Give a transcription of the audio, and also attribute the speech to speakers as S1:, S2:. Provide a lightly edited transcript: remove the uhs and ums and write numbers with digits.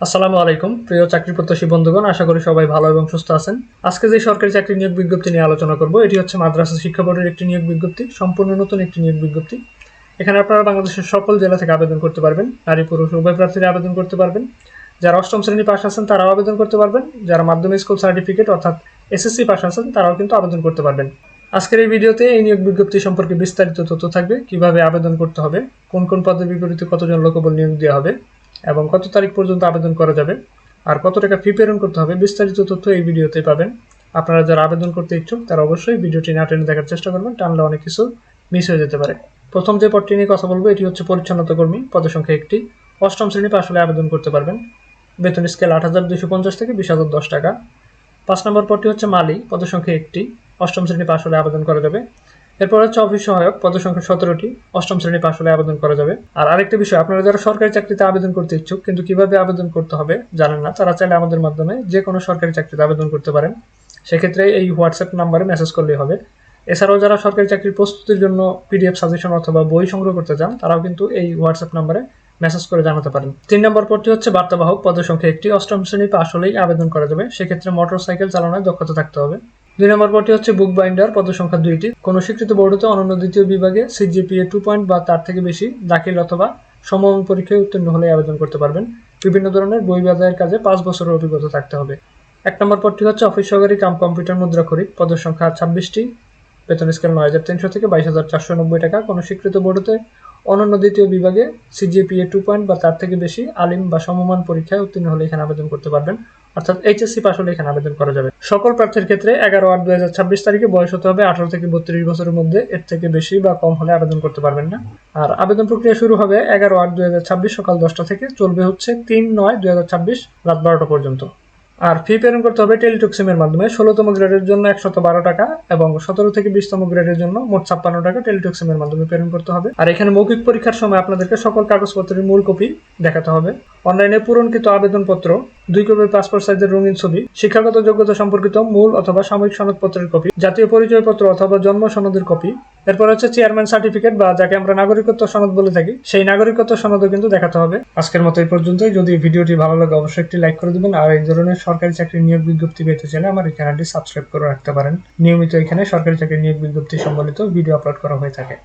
S1: আসসালামু আলাইকুম প্রিয় চাকরি প্রত্যাশী বন্ধুগণ, আশা করি সবাই ভালো এবং সুস্থ আছেন। আজকে যে সরকারি চাকরি নিয়োগ বিজ্ঞপ্তি নিয়ে আলোচনা করব, এটি হচ্ছে মাদ্রাসা শিক্ষা বোর্ডের একটি নিয়োগ বিজ্ঞপ্তি, সম্পূর্ণ নতুন একটি নিয়োগ বিজ্ঞপ্তি। এখানে আপনারা বাংলাদেশের সকল জেলা থেকে আবেদন করতে পারবেন। নারী পুরুষ উভয় প্রার্থীরা আবেদন করতে পারবেন। যারা অষ্টম শ্রেণী পাশ আছেন তারাও আবেদন করতে পারবেন। যারা মাধ্যমিক স্কুল সার্টিফিকেট অর্থাৎ এসএসসি পাশ আছেন তারাও কিন্তু আবেদন করতে পারবেন। আজকের এই ভিডিওতে এই নিয়োগ বিজ্ঞপ্তি সম্পর্কে বিস্তারিত তথ্য থাকবে, কিভাবে আবেদন করতে হবে, কোন কোন পদের বিপরীতে কতজন লোকবল নিয়োগ দেওয়া হবে এবং কত তারিখ পর্যন্ত আবেদন করা যাবে আর কত টাকা ফি প্রেরণ করতে হবে, বিস্তারিত তথ্য এই ভিডিওতে পাবেন। আপনারা যারা আবেদন করতে ইচ্ছুক তারা অবশ্যই ভিডিওটি না টেনে দেখার চেষ্টা করবেন, টানলে অনেক কিছু মিস হয়ে যেতে পারে। প্রথম যে পদটি নিয়ে কথা বলবো এটি হচ্ছে পরিচ্ছন্নতা কর্মী, পদের সংখ্যা একটি। অষ্টম শ্রেণী পাশ হলে আবেদন করতে পারবেন। বেতন স্কেল ৮,২৫০ থেকে ২০,০১০ টাকা। ৫ নম্বর পদটি হচ্ছে মালি, পদের সংখ্যা একটি। অষ্টম শ্রেণী পাশ হলে আবেদন করা যাবে। এরপর হচ্ছে অফিস সহায়ক, পদের সংখ্যা ১৭টি। অষ্টম শ্রেণী পাশ হলে আবেদন করা যাবে। আর আরেকটা বিষয়, আপনারা যারা সরকারি চাকরিতে আবেদন করতে ইচ্ছুক কিন্তু কিভাবে আবেদন করতে হবে জানেন না, তারা চাইলে আমাদের মাধ্যমে যে কোনো সরকারি চাকরিতে আবেদন করতে পারেন। সেক্ষেত্রে এই হোয়াটসঅ্যাপ নাম্বারে মেসেজ করলেই হবে। এছাড়াও যারা সরকারি চাকরির প্রস্তুতির জন্য পিডিএফ সাজেশন অথবা বই সংগ্রহ করতে চান তারাও কিন্তু এই হোয়াটসঅ্যাপ নাম্বারে মেসেজ করে জানাতে পারেন। ৩ নম্বর পদটি হচ্ছে বার্তাবাহক, পদের সংখ্যা একটি। অষ্টম শ্রেণী পাশ হলেই আবেদন করা যাবে। সেক্ষেত্রে মোটরসাইকেল চালানোর দক্ষতা থাকতে হবে। ২ নম্বর পদটি হচ্ছে বুক বাইন্ডার, পদের সংখ্যা ২টি। কোনো স্বীকৃত বোর্ড হতে অনন্য দ্বিতীয় বিভাগে সিজিপিএ 2 পয়েন্ট বা তার থেকে বেশি দাখিল অথবা সমমান পরীক্ষায় উত্তীর্ণ হলে আবেদন করতে পারবেন। বিভিন্ন ধরনের বই বাজারের কাজে ৫ বছরের অভিজ্ঞতা থাকতে হবে। ১ নম্বর পদটি হচ্ছে অফিস সহকারী কাম কম্পিউটার মুদ্রাক্ষরিক, পদের সংখ্যা ২৬টি। বেতন স্কেল ৯,৩০০ থেকে ২২,৪৯০ টাকা। কোনো স্বীকৃত বোর্ড হতে অনন্য দ্বিতীয় বিভাগে সিজিপিএ 2 পয়েন্ট বা তার থেকে বেশি আলিম বা সমমান পরীক্ষায় উত্তীর্ণ হলে এখানে আবেদন করতে পারবেন, অর্থাৎ এইচএসসি পাস হলে এখানে আবেদন করা যাবে। সকল প্রার্থীর ক্ষেত্রে ১১/৮/২০২৬ তারিখে বয়স হতে হবে ১৮ থেকে ৩২ বছরের মধ্যে, এর থেকে বেশি বা কম হলে আবেদন করতে পারবেন না। আর আবেদন প্রক্রিয়া শুরু হবে ১১/৮/২০২৬ সকাল ১০টা থেকে, চলবে হচ্ছে ৩/৯/২০২৬ রাত ১২টা পর্যন্ত। আর ফি প্রেরণ করতে হবে টেলিটক সিমের মাধ্যমে। ১৬তম গ্রেডের জন্য ১১২ টাকা এবং ১৭ থেকে ২০তম গ্রেডের জন্য মোট ৫৬ টাকা টেলিটক সিমের মাধ্যমে প্রেরণ করতে হবে। আর এখানে মৌখিক পরীক্ষার সময় আপনাদেরকে সকল কাগজপত্রের মূল কপি দেখাতে হবে। অনলাইনে পূরণকৃত আবেদনপত্র, ২ কপি পাসপোর্ট সাইজের রঙিন ছবি, শিক্ষাগত যোগ্যতা সম্পর্কিত মূল অথবা সাময়িক সনদপত্রের কপি, জাতীয় পরিচয়পত্র অথবা জন্ম সনদের কপি। এরপর হচ্ছে চেয়ারম্যান সার্টিফিকেট বা যাকে আমরা নাগরিকত্ব সনদ বলে থাকি, সেই নাগরিকত্ব সনদও কিন্তু দেখাতে হবে। আজকের মতো এই পর্যন্তই। যদি ভিডিওটি ভালো লাগে অবশ্যই একটি লাইক করে দিবেন। আর এই ধরনের সরকারি চাকরি নিয়োগ বিজ্ঞপ্তি পেতে চাইলে আমার এই চ্যানেলটি সাবস্ক্রাইব করে রাখতে পারেন। নিয়মিত এখানে সরকারি চাকরি নিয়োগ বিজ্ঞপ্তি সম্বলিত ভিডিও আপলোড করা হয়ে থাকে।